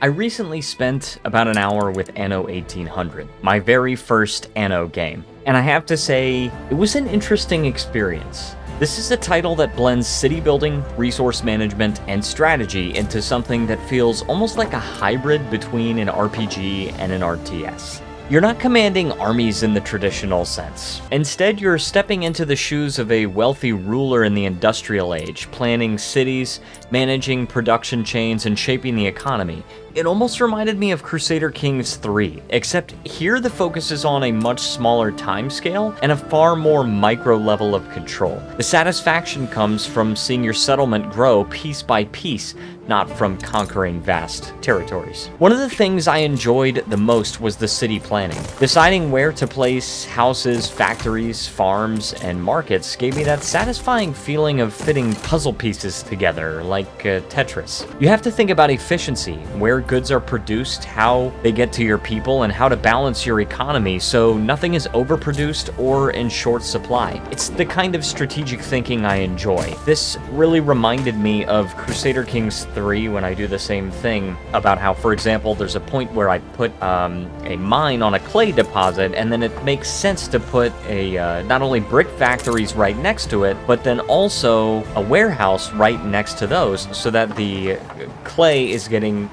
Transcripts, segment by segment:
I recently spent about an hour with Anno 1800, my very first Anno game, and I have to say, it was an interesting experience. This is a title that blends city building, resource management, and strategy into something that feels almost like a hybrid between an RPG and an RTS. You're not commanding armies in the traditional sense. Instead, you're stepping into the shoes of a wealthy ruler in the industrial age, planning cities, managing production chains, and shaping the economy. It almost reminded me of Crusader Kings 3, except here the focus is on a much smaller timescale and a far more micro level of control. The satisfaction comes from seeing your settlement grow piece by piece, not from conquering vast territories. One of the things I enjoyed the most was the city planning. Deciding where to place houses, factories, farms, and markets gave me that satisfying feeling of fitting puzzle pieces together, like Tetris. You have to think about efficiency, where goods are produced, how they get to your people, and how to balance your economy so nothing is overproduced or in short supply. It's the kind of strategic thinking I enjoy. This really reminded me of Crusader Kings 3 when I do the same thing, about how, for example, there's a point where I put a mine on a clay deposit, and then it makes sense to put a not only brick factories right next to it, but then also a warehouse right next to those, so that the clay is getting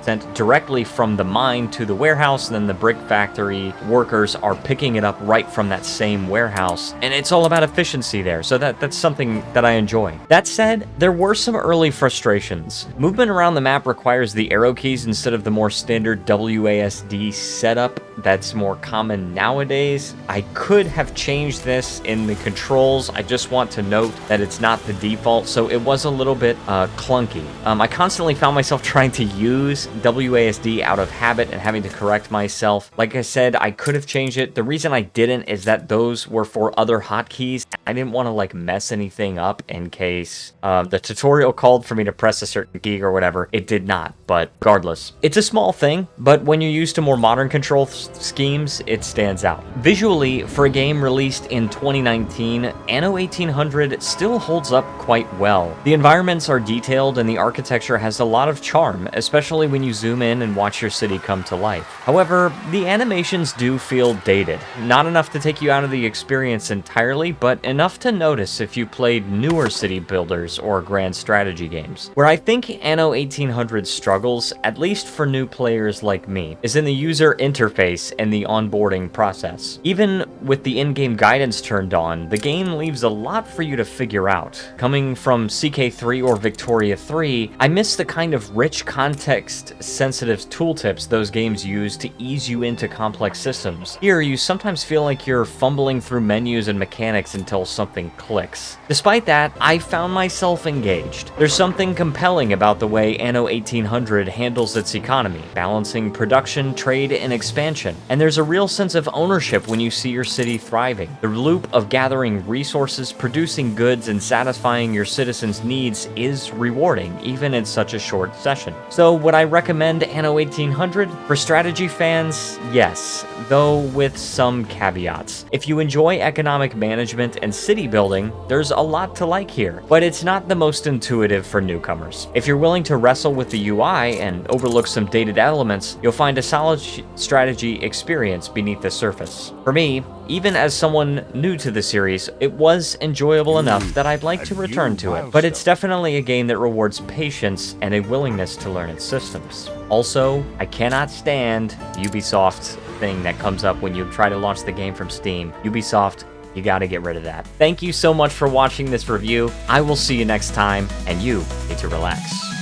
sent directly from the mine to the warehouse, and then the brick factory workers are picking it up right from that same warehouse, and it's all about efficiency there, so that's something that I enjoy. That said, there were some early frustrations. Movement around the map requires the arrow keys instead of the more standard WASD setup that's more common nowadays. I could have changed this in the controls. I just want to note that it's not the default, so it was a little bit clunky. I constantly found myself trying to use WASD out of habit and having to correct myself. Like I said, I could have changed it. The reason I didn't is that those were for other hotkeys. I didn't want to mess anything up in case the tutorial called for me to press a certain key or whatever. It did not, but regardless. It's a small thing, but when you're used to more modern control schemes, it stands out. Visually, for a game released in 2019, Anno 1800 still holds up quite well. The environments are detailed and the architecture has a lot of charm, especially when you zoom in and watch your city come to life. However, the animations do feel dated. Not enough to take you out of the experience entirely, but enough to notice if you played newer city builders or grand strategy games. Where I think Anno 1800 struggles, at least for new players like me, is in the user interface and the onboarding process. Even with the in-game guidance turned on, the game leaves a lot for you to figure out. Coming from CK3 or Victoria 3, I miss the kind of rich context-sensitive tooltips those games use to ease you into complex systems. Here, you sometimes feel like you're fumbling through menus and mechanics until something clicks. Despite that, I found myself engaged. There's something compelling about the way Anno 1800 handles its economy, balancing production, trade, and expansion. And there's a real sense of ownership when you see your city thriving. The loop of gathering resources, producing goods, and satisfying your citizens' needs is rewarding, even in such a short session. So would I recommend Anno 1800? For strategy fans, yes, though with some caveats. If you enjoy economic management and city building, there's a lot to like here, but it's not the most intuitive for newcomers. If you're willing to wrestle with the UI and overlook some dated elements, you'll find a solid strategy experience beneath the surface. For me, even as someone new to the series, it was enjoyable enough that I'd like to return to it, but it's definitely a game that rewards patience and a willingness to learn its systems. Also, I cannot stand Ubisoft's thing that comes up when you try to launch the game from Steam. Ubisoft, you gotta get rid of that. Thank you so much for watching this review. I will see you next time, and you need to relax.